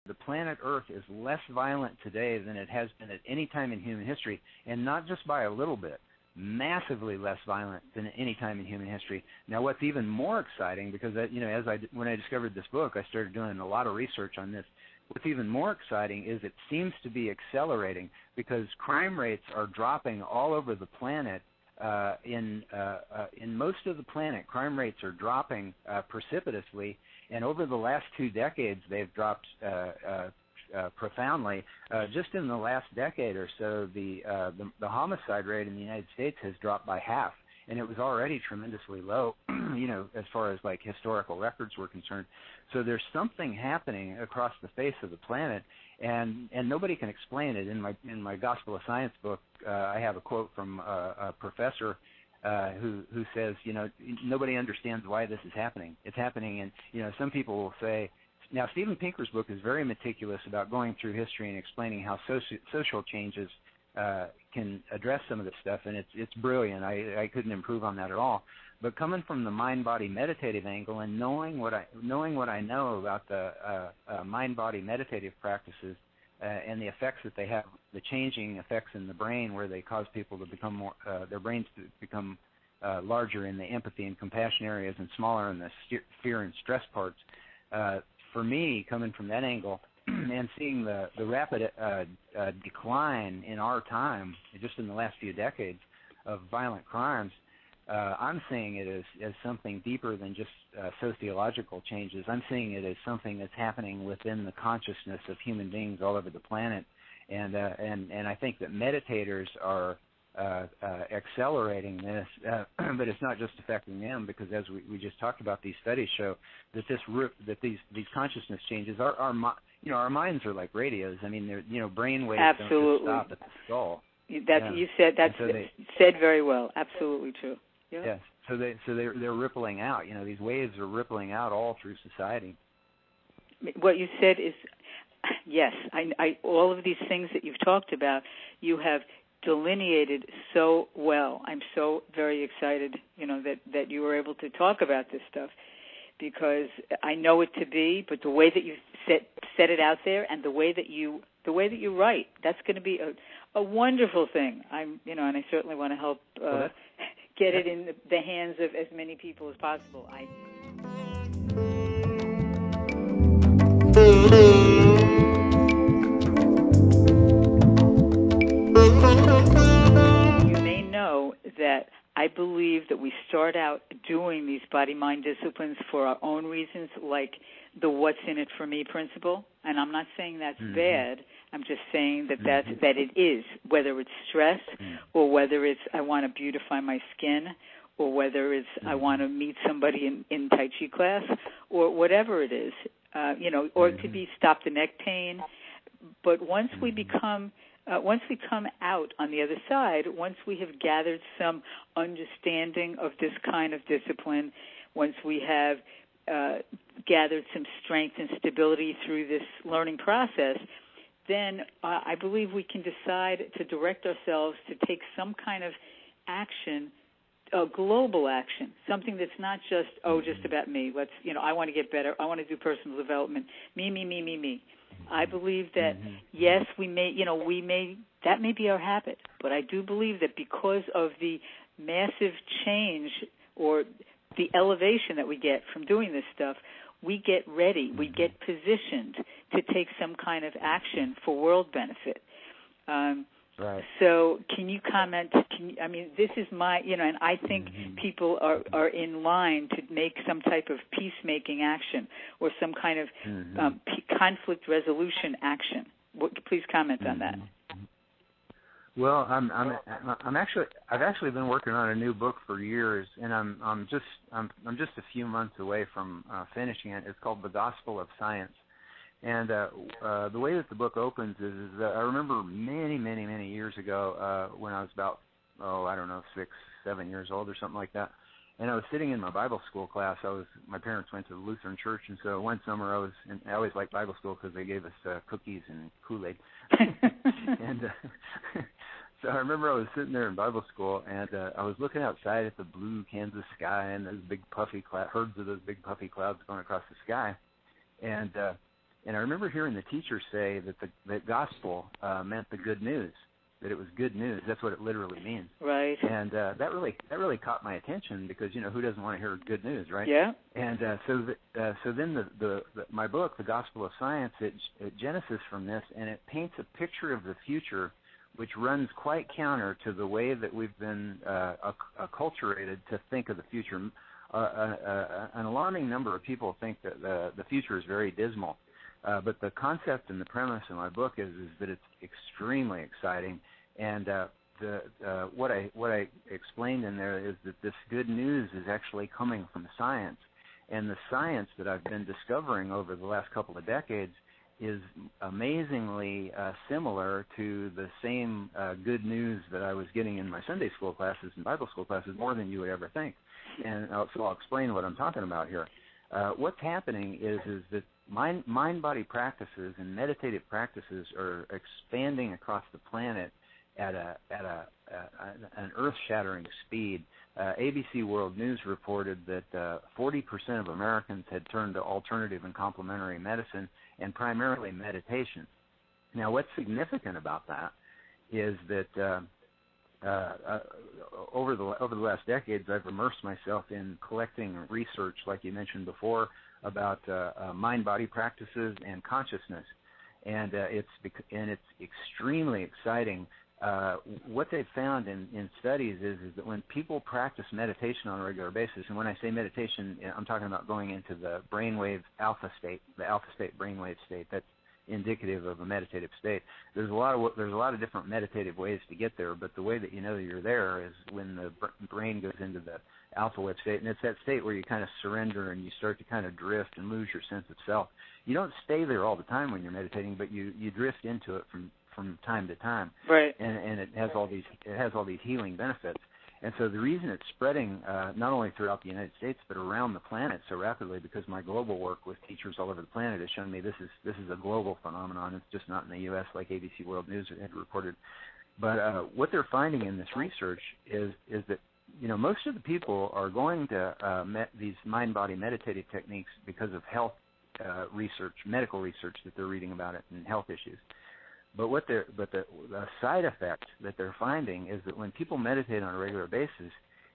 the planet Earth is less violent today than it has been at any time in human history, and not just by a little bit, massively less violent than any time in human history. Now, what's even more exciting, because when I discovered this book, I started doing a lot of research on this. What's even more exciting is it seems to be accelerating, because crime rates are dropping all over the planet. In most of the planet, crime rates are dropping precipitously, and over the last 2 decades, they've dropped profoundly. Just in the last decade or so, the homicide rate in the United States has dropped by half, and it was already tremendously low, as far as like historical records were concerned. So there's something happening across the face of the planet, and nobody can explain it. In my Gospel of Science book, I have a quote from a professor who says, nobody understands why this is happening. It's happening, and some people will say. Now, Steven Pinker's book is very meticulous about going through history and explaining how social changes can address some of this stuff, and it's brilliant. I couldn't improve on that at all. But coming from the mind-body meditative angle and knowing what I know about the mind-body meditative practices and the effects that they have, the changing effects in the brain where they cause people to become more, their brains to become larger in the empathy and compassion areas and smaller in the fear and stress parts. For me, coming from that angle and seeing the rapid decline in our time, just in the last few decades, of violent crimes, I'm seeing it as something deeper than just sociological changes. I'm seeing it as something that's happening within the consciousness of human beings all over the planet, and I think that meditators are accelerating this, but it's not just affecting them, because as we just talked about, these studies show that these consciousness changes, our minds are like radios. I mean, they're brain waves. Absolutely. Don't just stop at the skull. You said that's said very well. Absolutely true. Yeah. Yes. So they're rippling out. These waves are rippling out all through society. What you said is, yes. I all of these things that you've talked about, you have delineated so well. I'm so very excited, that you were able to talk about this stuff, because I know it to be, but the way that you set it out there, and the way that you write, that's going to be a wonderful thing. And I certainly want to help get it in the hands of as many people as possible. You may know that I believe that we start out doing these body-mind disciplines for our own reasons, like the what's in it for me principle. And I'm not saying that's bad. I'm just saying that that it is, whether it's stress or whether it's I want to beautify my skin, or whether it's I want to meet somebody in Tai Chi class, or whatever it is, or it could be stop the neck pain. But once we come out on the other side, once we have gathered some understanding of this kind of discipline, once we have gathered some strength and stability through this learning process, then I believe we can decide to direct ourselves to take some kind of action, a global action, something that's not just, just about me. I want to get better. I want to do personal development. Me. I believe that, yes, that may be our habit, but I do believe that because of the massive change or the elevation that we get from doing this stuff, we get ready, we get positioned to take some kind of action for world benefit. Right. So can you comment? This is my, and I think people are in line to make some type of peacemaking action or some kind of conflict resolution action. Please comment on that. Well, I've actually been working on a new book for years, and I'm just a few months away from finishing it. It's called The Gospel of Science. And the way that the book opens is I remember many years ago when I was about, 6, 7 years old or something like that. And I was sitting in my Bible school class. My parents went to the Lutheran church, and so one summer I always liked Bible school because they gave us cookies and Kool-Aid. And so I remember I was sitting there in Bible school, and I was looking outside at the blue Kansas sky and those big puffy herds of those big puffy clouds going across the sky. And And I remember hearing the teacher say that the gospel meant the good news, that it was good news. That's what it literally means. Right. And that really caught my attention because, who doesn't want to hear good news, right? Yeah. And so then my book, The Gospel of Science, it genesis from this, and it paints a picture of the future which runs quite counter to the way that we've been acculturated to think of the future. An alarming number of people think that the future is very dismal. But the concept and the premise of my book is that it's extremely exciting, and what I explained in there is that this good news is actually coming from science, and the science that I've been discovering over the last couple of decades is amazingly similar to the same good news that I was getting in my Sunday school classes and Bible school classes, more than you would ever think. And so I'll explain what I'm talking about here. What's happening is that mind-body practices and meditative practices are expanding across the planet at an earth-shattering speed. ABC World News reported that 40% of Americans had turned to alternative and complementary medicine, and primarily meditation. Now, what's significant about that is that over the last decades, I've immersed myself in collecting research, like you mentioned before, about mind-body practices and consciousness, and it's extremely exciting. What they've found in studies is that when people practice meditation on a regular basis, and when I say meditation, I'm talking about going into the brainwave alpha state, the alpha state brainwave state. That's indicative of a meditative state. There's a lot of different meditative ways to get there, but the way that you know that you're there is when the brain goes into the alpha wave state, and it's that state where you kind of surrender and you start to kind of drift and lose your sense of self. You don't stay there all the time when you're meditating, but you drift into it from time to time. Right. And it has all these healing benefits. And so the reason it's spreading not only throughout the United States but around the planet so rapidly, because my global work with teachers all over the planet has shown me this is a global phenomenon. It's just not in the U.S. like ABC World News had reported. But what they're finding in this research is that most of the people are going to these mind-body meditative techniques because of health research, medical research that they're reading about it, and health issues. But the side effect that they're finding is that when people meditate on a regular basis,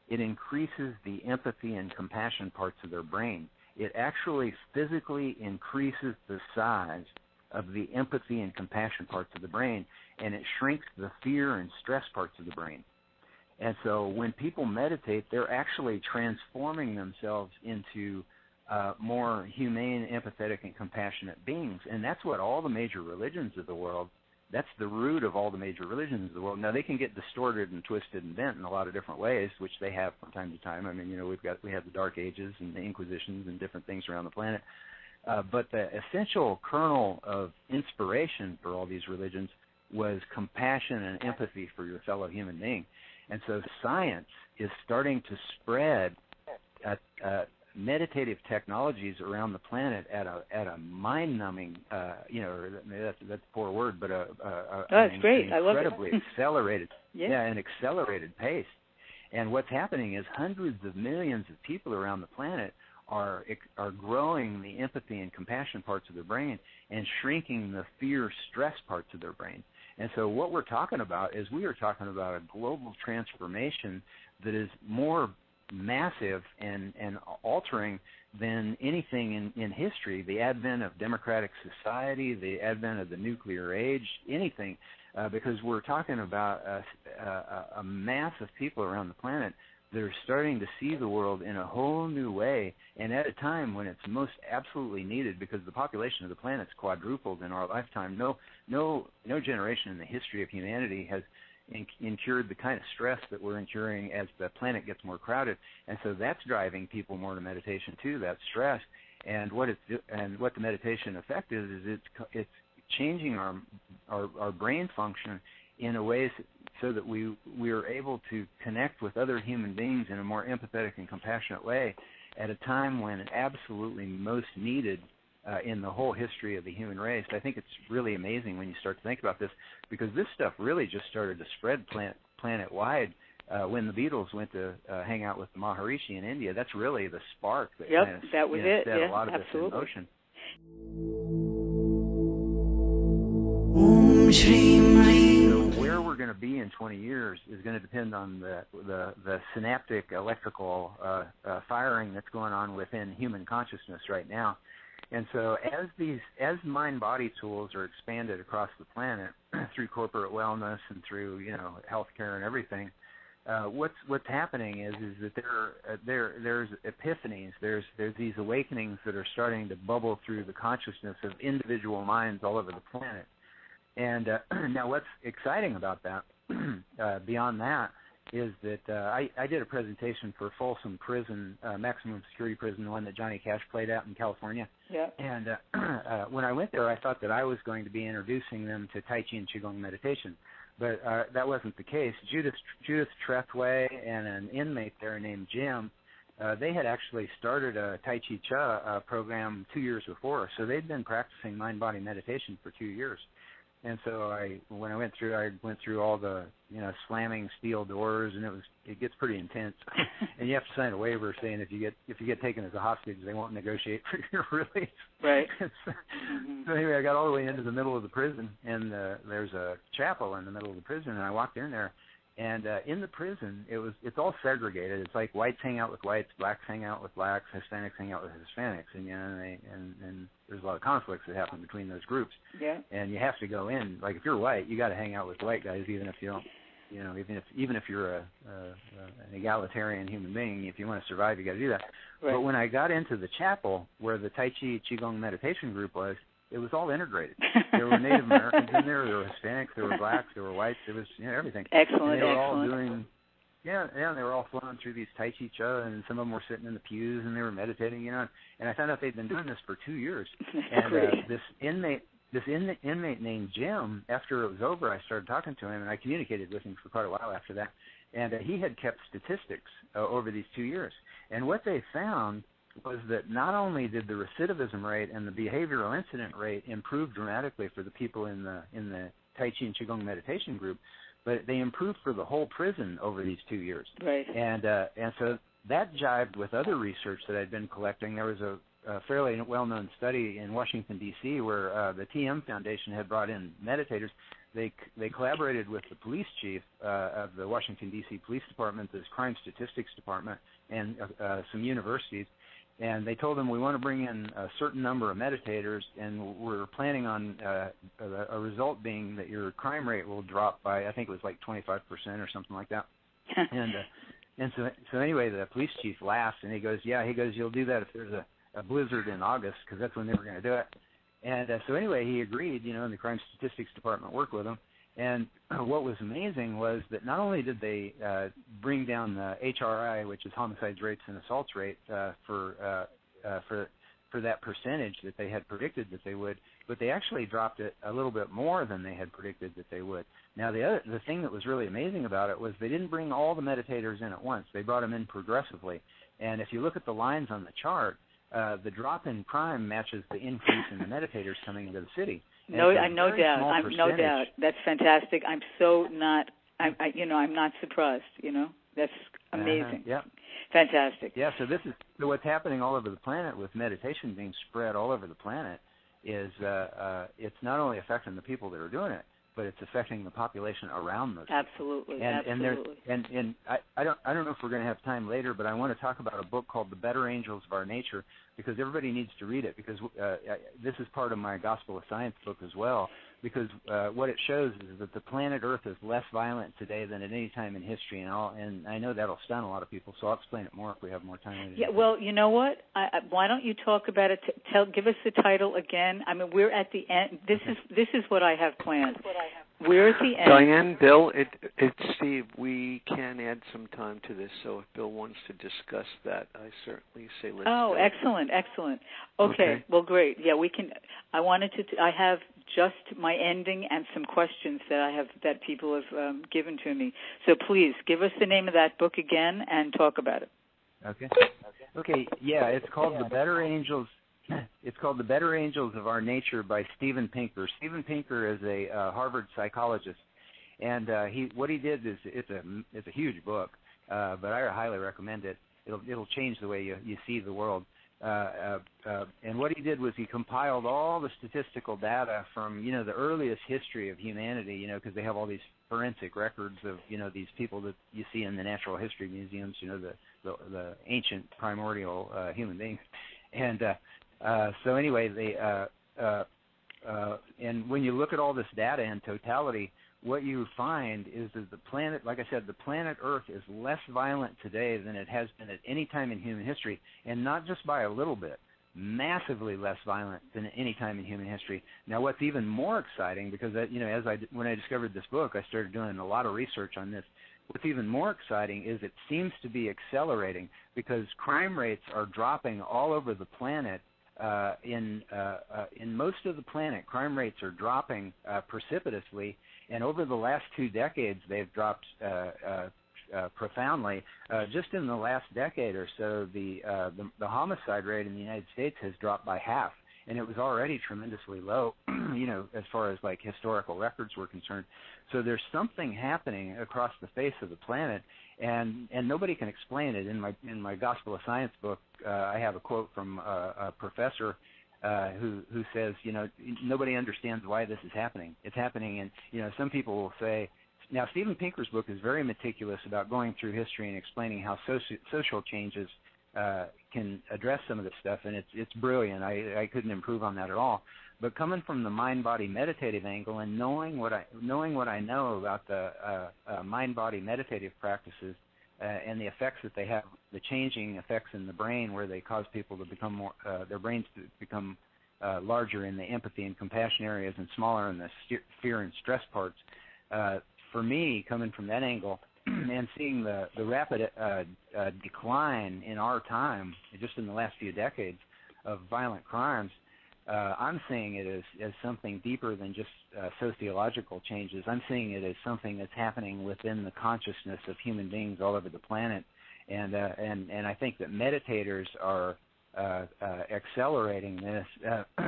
it increases the empathy and compassion parts of their brain. It actually physically increases the size of the empathy and compassion parts of the brain, and it shrinks the fear and stress parts of the brain. And so when people meditate, they're actually transforming themselves into more humane, empathetic, and compassionate beings. And that's what all the major religions of the world, that's the root of all the major religions of the world. Now, they can get distorted and twisted and bent in a lot of different ways, which they have from time to time. I mean, we have the Dark Ages and the Inquisitions and different things around the planet. But the essential kernel of inspiration for all these religions was compassion and empathy for your fellow human being. And so science is starting to spread meditative technologies around the planet at a mind-numbing, that's a poor word, but that's great. I love it. Incredibly accelerated, yeah, an accelerated pace. And what's happening is hundreds of millions of people around the planet are growing the empathy and compassion parts of their brain and shrinking the fear, stress parts of their brain. And so what we're talking about is we are talking about a global transformation that is more massive and altering than anything in history. The advent of democratic society, the advent of the nuclear age, anything, because we're talking about a mass of people around the planet that are starting to see the world in a whole new way, and at a time when it's most absolutely needed, because the population of the planet's quadrupled in our lifetime. No generation in the history of humanity has incurred the kind of stress that we're incurring as the planet gets more crowded, and so that's driving people more to meditation too. That stress, and what the meditation effect is it's changing our brain function in a way so that we are able to connect with other human beings in a more empathetic and compassionate way at a time when it absolutely most needed in the whole history of the human race. I think it's really amazing when you start to think about this, because this stuff really just started to spread planet-wide when the Beatles went to hang out with the Maharishi in India. That's really the spark that that was it. set a lot of absolutely. this in motion. So where we're going to be in 20 years is going to depend on the synaptic electrical firing that's going on within human consciousness right now. And so as mind-body tools are expanded across the planet through corporate wellness and through healthcare and everything, what's happening is that there's epiphanies, there's these awakenings that are starting to bubble through the consciousness of individual minds all over the planet. And now what's exciting about that, beyond that, is that I did a presentation for Folsom Prison, maximum security prison, the one that Johnny Cash played at in California. Yeah. And when I went there, I thought that I was going to be introducing them to Tai Chi and Qigong meditation. But that wasn't the case. Judith Trethway and an inmate there named Jim, they had actually started a Tai Chi Cha program 2 years before. So they'd been practicing mind-body meditation for 2 years. And so when I went through all the slamming steel doors, and it gets pretty intense. And you have to sign a waiver saying if you get taken as a hostage, they won't negotiate for your release. Right. So anyway, I got all the way into the middle of the prison, and there's a chapel in the middle of the prison, and I walked in there, and in the prison it's all segregated. It's like whites hang out with whites, blacks hang out with blacks, Hispanics hang out with Hispanics, and there's a lot of conflicts that happen between those groups. Yeah. And you have to go in. Like if you're white, you got to hang out with white guys, even if you don't. Even if you're an egalitarian human being, if you want to survive, you got to do that. Right. But when I got into the chapel where the Tai Chi Qigong meditation group was, it was all integrated. There were Native Americans in there were Hispanics, there were blacks, there were whites, there was everything. Excellent. And they were all doing. Yeah, they were all flowing through these Tai Chi Cha, and some of them were sitting in the pews and they were meditating, And I found out they'd been doing this for 2 years. And this inmate named Jim, after it was over, I started talking to him, and I communicated with him for quite a while after that. And he had kept statistics over these 2 years. And what they found was that not only did the recidivism rate and the behavioral incident rate improve dramatically for the people in the Tai Chi and Qigong meditation group, but they improved for the whole prison over these 2 years. Right. And so that jived with other research that I'd been collecting. There was a fairly well-known study in Washington, D.C., where the TM Foundation had brought in meditators. They collaborated with the police chief of the Washington, D.C. Police Department, this crime statistics department, and some universities. And they told them, we want to bring in a certain number of meditators, and we're planning on a result being that your crime rate will drop by, I think it was like 25% or something like that. And so anyway, the police chief laughs, and he goes, you'll do that if there's a blizzard in August, because that's when they were going to do it. And so anyway, he agreed, and the crime statistics department worked with him. And what was amazing was that not only did they bring down the HRI, which is homicides rates and assaults rate, for that percentage that they had predicted that they would, but they actually dropped it a little bit more than they had predicted that they would. Now, the thing that was really amazing about it was they didn't bring all the meditators in at once. They brought them in progressively. And if you look at the lines on the chart, the drop in crime matches the increase in the meditators coming into the city. No doubt. That's fantastic. I'm not surprised. That's amazing. Yeah. Fantastic. Yeah. So what's happening all over the planet with meditation being spread all over the planet is it's not only affecting the people that are doing it, but it's affecting the population around those. Absolutely. Absolutely. And I don't know if we're going to have time later, but I want to talk about a book called The Better Angels of Our Nature, because everybody needs to read it, because this is part of my Gospel of Science book as well, because what it shows is that the planet Earth is less violent today than at any time in history, and I know that'll stun a lot of people, so I'll explain it more if we have more time later. Yeah, well, you know what? Why don't you talk about it? Give us the title again. I mean, we're at the end. This is what I have planned. We're at the end. Diane, Bill, it's Steve. We can add some time to this, so if Bill wants to discuss that, I certainly say let's do it. Excellent. Okay, well, great. Yeah, we can. I have just my ending and some questions that people have given to me. So please give us the name of that book again and talk about it. Okay. Yeah, it's called The Better Angels. It's called The Better Angels of Our Nature by Steven Pinker. Steven Pinker is a Harvard psychologist, and what he did is it's a huge book, but I highly recommend it. It'll change the way you see the world. And what he did was he compiled all the statistical data from, the earliest history of humanity, because they have all these forensic records of, these people that you see in the natural history museums, the ancient primordial human beings. And so anyway, and when you look at all this data in totality, what you find is that the planet, like I said, the planet Earth is less violent today than it has been at any time in human history, and not just by a little bit, massively less violent than at any time in human history. Now, what's even more exciting, because when I discovered this book, I started doing a lot of research on this. What's even more exciting is it seems to be accelerating because crime rates are dropping all over the planet. In most of the planet, crime rates are dropping precipitously, and over the last 2 decades, they've dropped profoundly. Just in the last decade or so, the homicide rate in the United States has dropped by half, and it was already tremendously low, as far as like historical records were concerned. So there's something happening across the face of the planet, and nobody can explain it. In my Gospel of Science book, I have a quote from a professor who says, nobody understands why this is happening. It's happening, and some people will say. Now, Steven Pinker's book is very meticulous about going through history and explaining how social changes can address some of this stuff, and it's brilliant. I couldn't improve on that at all. But coming from the mind-body meditative angle and knowing what I know about the mind-body meditative practices and the effects that they have, the changing effects in the brain where they cause people to become more, their brains to become larger in the empathy and compassion areas and smaller in the fear and stress parts. For me, coming from that angle and seeing the rapid decline in our time, just in the last few decades, of violent crimes, I'm seeing it as something deeper than just sociological changes. I'm seeing it as something that's happening within the consciousness of human beings all over the planet, and I think that meditators are accelerating this,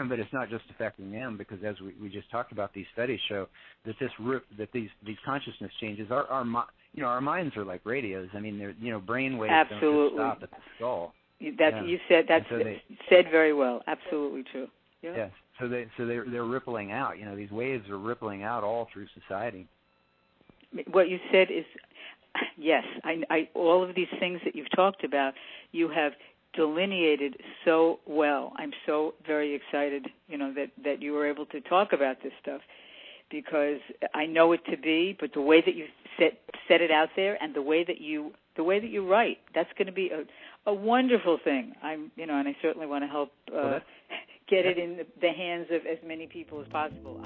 but it's not just affecting them, because as we just talked about, these studies show that these consciousness changes our minds are like radios. I mean, they're brain waves don't just stop at the skull. You said said very well. Absolutely true. Yeah. Yes. So they're rippling out. These waves are rippling out all through society. What you said is, yes. I all of these things that you've talked about, you have delineated so well. I'm so very excited, that you were able to talk about this stuff, because I know it to be, but the way that you set it out there, and the way that you write, that's going to be a wonderful thing. And I certainly want to help get it in the hands of as many people as possible.